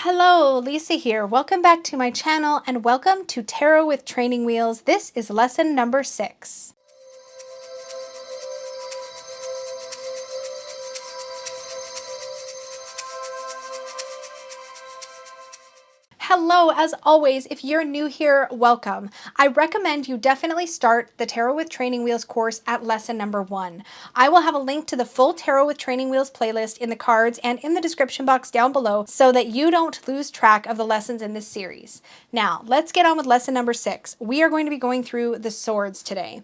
Hello, Lisa here. Welcome back to my channel and welcome to Tarot with Training Wheels. This is lesson number 6. Hello, as always, if you're new here, welcome. I recommend you definitely start the Tarot with Training Wheels course at lesson number 1. I will have a link to the full Tarot with Training Wheels playlist in the cards and in the description box down below so that you don't lose track of the lessons in this series. Now, let's get on with lesson number 6. We are going to be going through the swords today.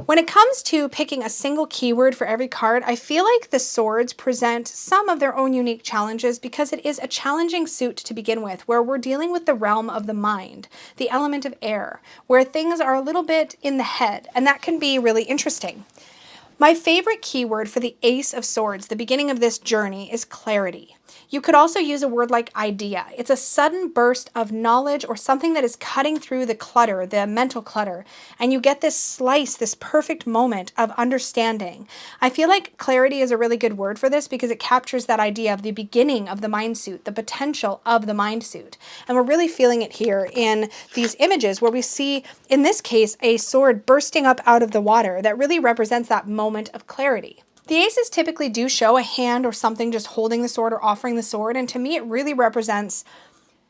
When it comes to picking a single keyword for every card, I feel like the swords present some of their own unique challenges because it is a challenging suit to begin with, where we're dealing with the realm of the mind, the element of air, where things are a little bit in the head, and that can be really interesting. My favorite keyword for the Ace of Swords, the beginning of this journey, is clarity. You could also use a word like idea. It's a sudden burst of knowledge or something that is cutting through the clutter, the mental clutter, and you get this slice, this perfect moment of understanding. I feel like clarity is a really good word for this because it captures that idea of the beginning of the mind suit, the potential of the mind suit. And we're really feeling it here in these images where we see, in this case, a sword bursting up out of the water that really represents that moment of clarity. The aces typically do show a hand or something just holding the sword or offering the sword, and to me it really represents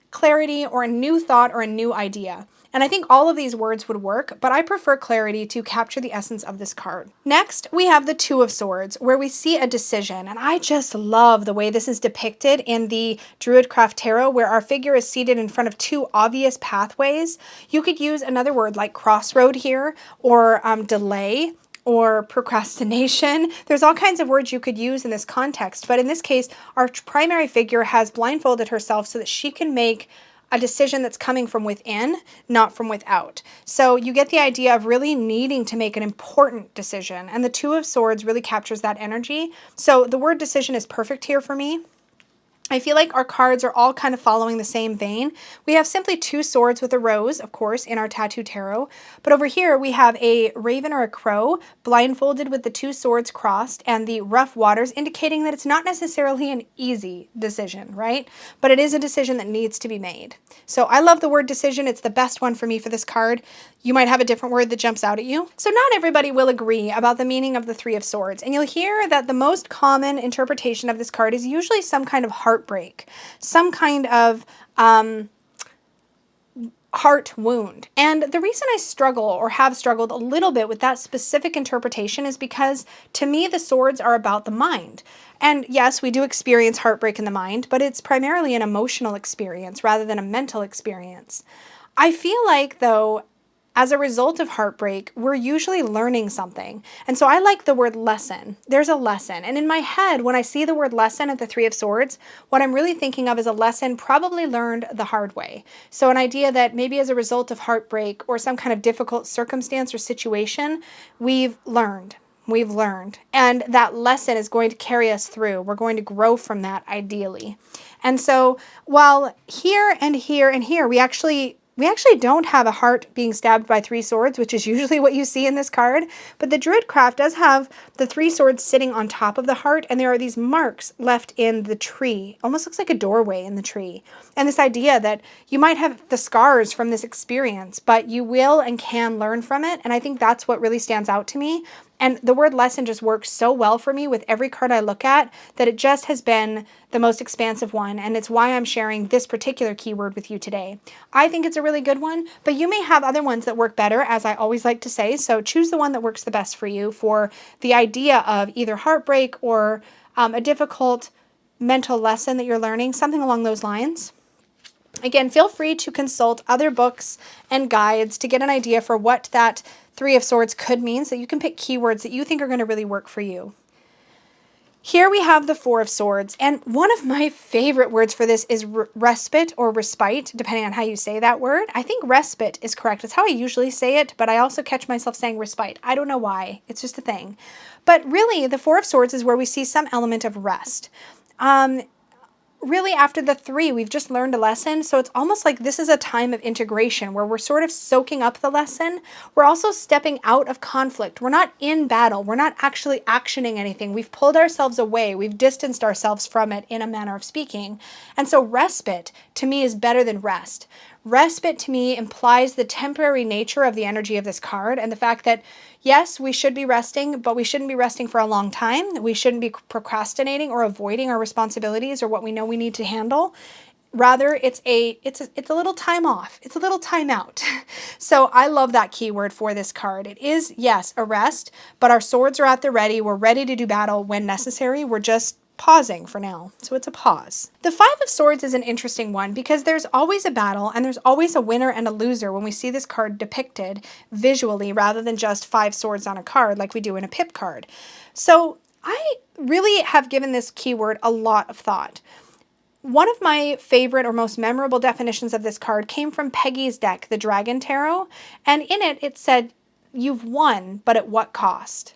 clarity or a new thought or a new idea. And I think all of these words would work, but I prefer clarity to capture the essence of this card. Next, we have the Two of Swords, where we see a decision, and I just love the way this is depicted in the Druidcraft Tarot, where our figure is seated in front of two obvious pathways. You could use another word like crossroad here, or delay, or procrastination. There's all kinds of words you could use in this context, but in this case, our primary figure has blindfolded herself so that she can make a decision that's coming from within, not from without. So you get the idea of really needing to make an important decision, and the Two of Swords really captures that energy. So the word decision is perfect here for me. I feel like our cards are all kind of following the same vein. We have simply two swords with a rose, of course, in our Tattoo Tarot. But over here, we have a raven or a crow blindfolded with the two swords crossed and the rough waters, indicating that it's not necessarily an easy decision, right? But it is a decision that needs to be made. So I love the word decision. It's the best one for me for this card. You might have a different word that jumps out at you. So not everybody will agree about the meaning of the Three of Swords. And you'll hear that the most common interpretation of this card is usually some kind of heartbreak, some kind of heart wound. And the reason I struggle or have struggled a little bit with that specific interpretation is because to me the swords are about the mind. And yes, we do experience heartbreak in the mind, but it's primarily an emotional experience rather than a mental experience. I feel like, though, as a result of heartbreak, we're usually learning something. And so I like the word lesson. There's a lesson. And in my head, when I see the word lesson at the Three of Swords, what I'm really thinking of is a lesson probably learned the hard way. So an idea that maybe as a result of heartbreak or some kind of difficult circumstance or situation, we've learned. And that lesson is going to carry us through. We're going to grow from that, ideally. And so while here and here and here, we actually don't have a heart being stabbed by three swords, which is usually what you see in this card. But the Druidcraft does have the three swords sitting on top of the heart, and there are these marks left in the tree. Almost looks like a doorway in the tree. And this idea that you might have the scars from this experience, but you will and can learn from it. And I think that's what really stands out to me. And the word lesson just works so well for me with every card I look at that it just has been the most expansive one. And it's why I'm sharing this particular keyword with you today. I think it's a really good one, but you may have other ones that work better, as I always like to say. So choose the one that works the best for you for the idea of either heartbreak or a difficult mental lesson that you're learning, something along those lines. Again, feel free to consult other books and guides to get an idea for what that Three of Swords could mean, so you can pick keywords that you think are going to really work for you. Here we have the Four of Swords, and one of my favorite words for this is respite or respite, depending on how you say that word. I think respite is correct. It's how I usually say it, but I also catch myself saying respite. I don't know why. It's just a thing. But really, the Four of Swords is where we see some element of rest. really after the 3, we've just learned a lesson. So it's almost like this is a time of integration where we're sort of soaking up the lesson. We're also stepping out of conflict. We're not in battle. We're not actually actioning anything. We've pulled ourselves away. We've distanced ourselves from it in a manner of speaking. And so respite to me is better than rest. Respite to me implies the temporary nature of the energy of this card and the fact that, yes, we should be resting, but we shouldn't be resting for a long time. We shouldn't be procrastinating or avoiding our responsibilities or what we know we need to handle. Rather, it's a little time off. It's a little time out. So I love that keyword for this card. It is, yes, a rest, but our swords are at the ready. We're ready to do battle when necessary. We're just pausing for now. So it's a pause. The 5 of Swords is an interesting one because there's always a battle and there's always a winner and a loser when we see this card depicted visually rather than just 5 swords on a card like we do in a pip card. So I really have given this keyword a lot of thought. One of my favorite or most memorable definitions of this card came from Peggy's deck, the Dragon Tarot, and in it, it said, "You've won, but at what cost?"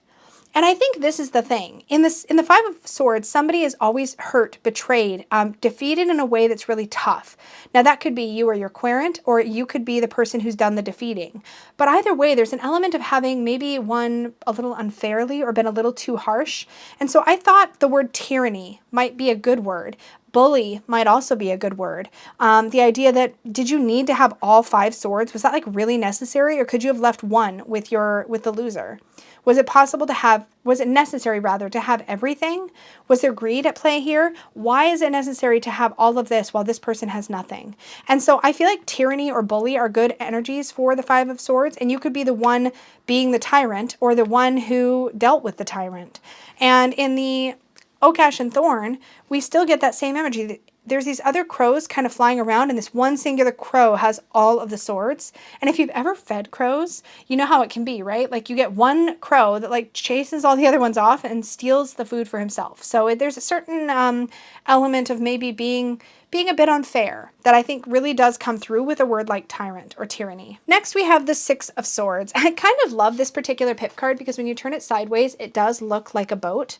And I think this is the thing. In the 5 of Swords, somebody is always hurt, betrayed, defeated in a way that's really tough. Now, that could be you or your querent, or you could be the person who's done the defeating. But either way, there's an element of having maybe won a little unfairly or been a little too harsh. And so I thought the word tyranny might be a good word. Bully might also be a good word. The idea that, did you need to have all 5 swords? Was that like really necessary? Or could you have left one with the loser? Was it possible to have, was it necessary rather to have everything? Was there greed at play here? Why is it necessary to have all of this while this person has nothing? And so I feel like tyranny or bully are good energies for the 5 of Swords, and you could be the one being the tyrant or the one who dealt with the tyrant. And in the Okash and Thorn, we still get that same energy. There's these other crows kind of flying around, and this one singular crow has all of the swords. And if you've ever fed crows, you know how it can be, right? Like you get one crow that like chases all the other ones off and steals the food for himself. So there's a certain element of maybe being a bit unfair that I think really does come through with a word like tyrant or tyranny. Next, we have the 6 of Swords. I kind of love this particular pip card because when you turn it sideways, it does look like a boat,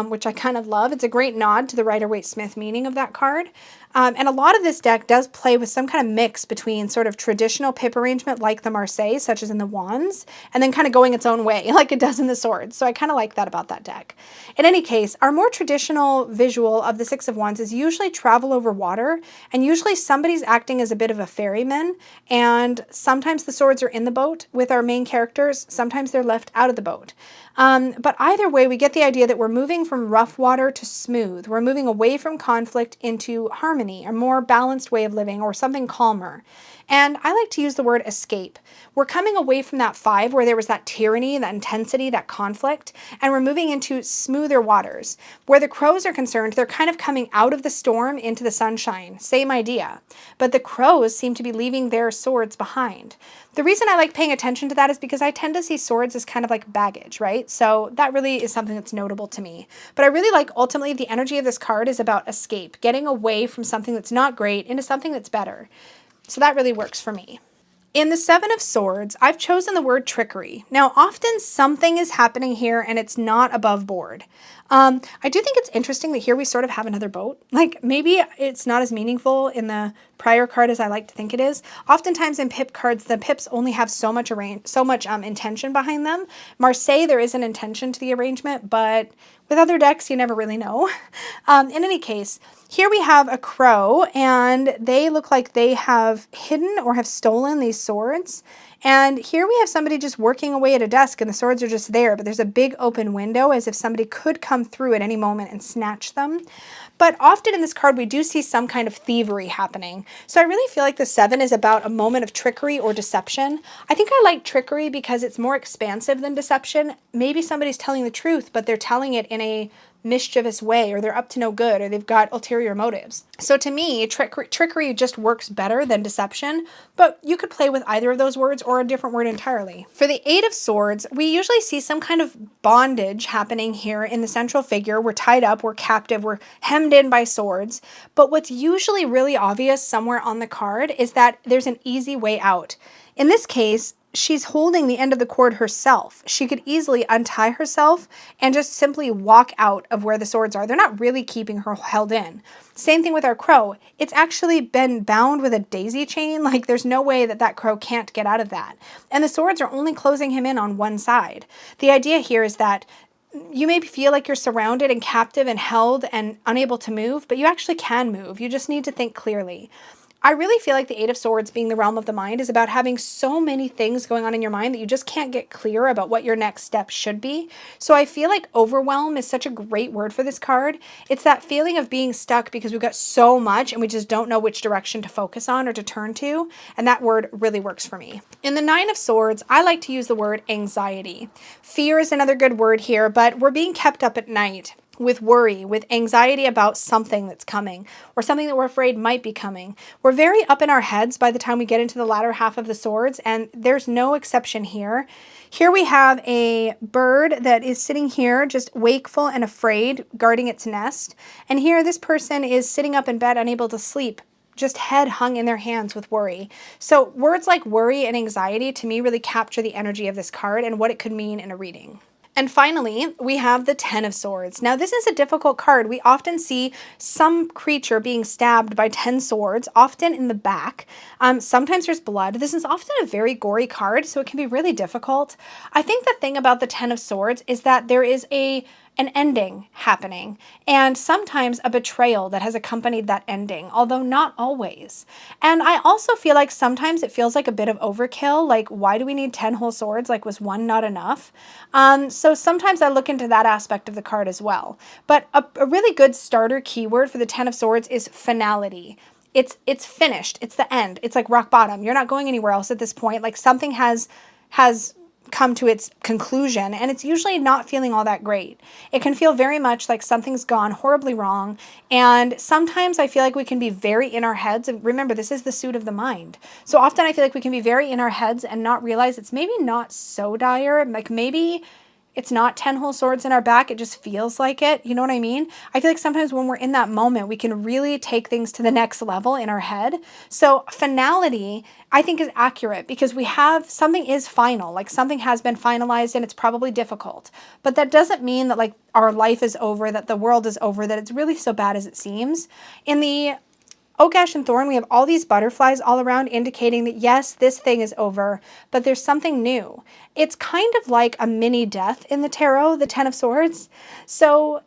which I kind of love. It's a great nod to the Rider-Waite-Smith meaning of that card. And a lot of this deck does play with some kind of mix between sort of traditional pip arrangement like the Marseille, such as in the Wands, and then kind of going its own way like it does in the Swords. So I kind of like that about that deck. In any case, our more traditional visual of the 6 of Wands is usually travel over water, and usually somebody's acting as a bit of a ferryman, and sometimes the swords are in the boat with our main characters, sometimes they're left out of the boat. But either way, we get the idea that we're moving from rough water to smooth. We're moving away from conflict into harmony, a more balanced way of living, or something calmer. And I like to use the word escape. We're coming away from that 5 where there was that tyranny, that intensity, that conflict, and we're moving into smoother waters. Where the crows are concerned, they're kind of coming out of the storm into the sunshine. Same idea. But the crows seem to be leaving their swords behind. The reason I like paying attention to that is because I tend to see swords as kind of like baggage, right? So that really is something that's notable to me. But I really like ultimately the energy of this card is about escape, getting away from something that's not great into something that's better. So that really works for me. In the 7 of Swords, I've chosen the word trickery. Now, often something is happening here and it's not above board. I do think it's interesting that here we sort of have another boat. Like maybe it's not as meaningful in the prior card as I like to think it is. Oftentimes in pip cards, the pips only have so much intention behind them. Marseille, there is an intention to the arrangement, but with other decks, you never really know. In any case, here we have a crow, and they look like they have hidden or have stolen these swords. And here we have somebody just working away at a desk, and the swords are just there, but there's a big open window as if somebody could come through at any moment and snatch them. But often in this card, we do see some kind of thievery happening. So I really feel like the 7 is about a moment of trickery or deception. I think I like trickery because it's more expansive than deception. Maybe somebody's telling the truth, but they're telling it in a mischievous way, or they're up to no good, or they've got ulterior motives. So to me, trickery just works better than deception, but you could play with either of those words or a different word entirely. For the 8 of Swords, we usually see some kind of bondage happening here in the central figure. We're tied up, we're captive, we're hemmed in by swords, but what's usually really obvious somewhere on the card is that there's an easy way out. In this case, she's holding the end of the cord herself. She could easily untie herself and just simply walk out of where the swords are. They're not really keeping her held in. Same thing with our crow. It's actually been bound with a daisy chain. Like there's no way that that crow can't get out of that. And the swords are only closing him in on one side. The idea here is that you may feel like you're surrounded and captive and held and unable to move, but you actually can move. You just need to think clearly. I really feel like the Eight of Swords, being the realm of the mind, is about having so many things going on in your mind that you just can't get clear about what your next step should be. So I feel like overwhelm is such a great word for this card. It's that feeling of being stuck because we've got so much and we just don't know which direction to focus on or to turn to. And that word really works for me. In the Nine of Swords, I like to use the word anxiety. Fear is another good word here, but we're being kept up at night with worry, with anxiety about something that's coming or something that we're afraid might be coming. We're very up in our heads by the time we get into the latter half of the swords, and there's no exception here. Here we have a bird that is sitting here just wakeful and afraid, guarding its nest. And here this person is sitting up in bed, unable to sleep, just head hung in their hands with worry. So words like worry and anxiety to me really capture the energy of this card and what it could mean in a reading. And finally, we have the Ten of Swords. Now, this is a difficult card. We often see some creature being stabbed by 10 swords, often in the back. Sometimes there's blood. This is often a very gory card, so it can be really difficult. I think the thing about the Ten of Swords is that there is an ending happening, and sometimes a betrayal that has accompanied that ending, although not always. And I also feel like sometimes it feels like a bit of overkill, like why do we need 10 whole swords? Like was one not enough? So sometimes I look into that aspect of the card as well. But a really good starter keyword for the Ten of Swords is finality. It's finished. It's the end. It's like rock bottom. You're not going anywhere else at this point. Like something has come to its conclusion, and it's usually not feeling all that great. It can feel very much like something's gone horribly wrong, and sometimes I feel like we can be very in our heads. And remember, this is the suit of the mind. So often I feel like we can be very in our heads and not realize it's maybe not so dire. Like maybe it's not 10 whole swords in our back. It just feels like it. You know what I mean? I feel like sometimes when we're in that moment, we can really take things to the next level in our head. So finality, I think, is accurate because we have something is final, like something has been finalized and it's probably difficult. But that doesn't mean that like our life is over, that the world is over, that it's really so bad as it seems. In the Oak, Ash, and Thorn, we have all these butterflies all around indicating that yes, this thing is over, but there's something new. It's kind of like a mini death in the tarot, the Ten of Swords. So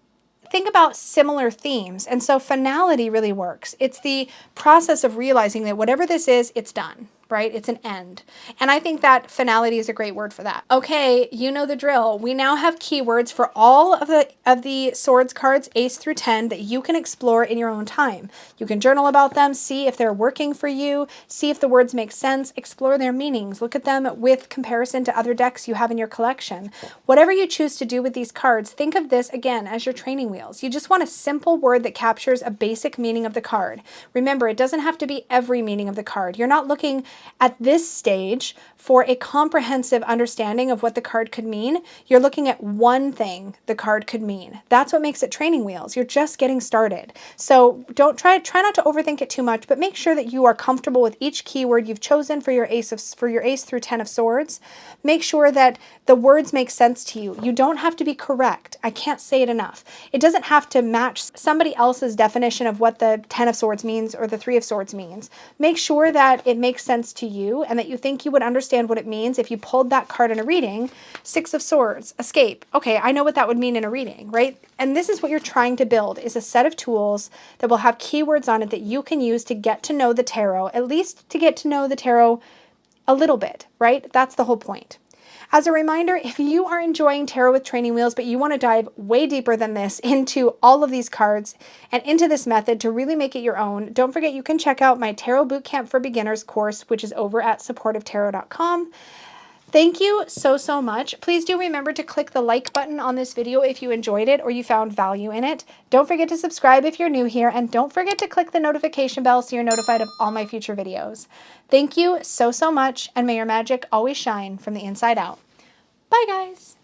think about similar themes. And so finality really works. It's the process of realizing that whatever this is, it's done, right? It's an end. And I think that finality is a great word for that. Okay, you know the drill. We now have keywords for all of the swords cards, ace through 10, that you can explore in your own time. You can journal about them, see if they're working for you, see if the words make sense, explore their meanings, look at them with comparison to other decks you have in your collection. Whatever you choose to do with these cards, think of this again as your training wheels. You just want a simple word that captures a basic meaning of the card. Remember, it doesn't have to be every meaning of the card. You're not looking at this stage for a comprehensive understanding of what the card could mean. You're looking at one thing the card could mean. That's what makes it training wheels. You're just getting started. So don't try not to overthink it too much, but make sure that you are comfortable with each keyword you've chosen for your ace through 10 of swords. Make sure that the words make sense to you. You don't have to be correct. I can't say it enough. It doesn't have to match somebody else's definition of what the 10 of swords means or the 3 of swords means. Make sure that it makes sense to you and that you think you would understand what it means if you pulled that card in a reading. 6 of swords, escape. Okay, I know what that would mean in a reading, right? And this is what you're trying to build, is a set of tools that will have keywords on it that you can use to get to know the tarot, at least to get to know the tarot a little bit, right? That's the whole point. As a reminder, if you are enjoying Tarot with Training Wheels, but you want to dive way deeper than this into all of these cards and into this method to really make it your own, don't forget you can check out my Tarot Bootcamp for Beginners course, which is over at supportivetarot.com. Thank you so much. Please do remember to click the like button on this video if you enjoyed it or you found value in it. Don't forget to subscribe if you're new here, and don't forget to click the notification bell so you're notified of all my future videos. Thank you so much, and may your magic always shine from the inside out. Bye, guys.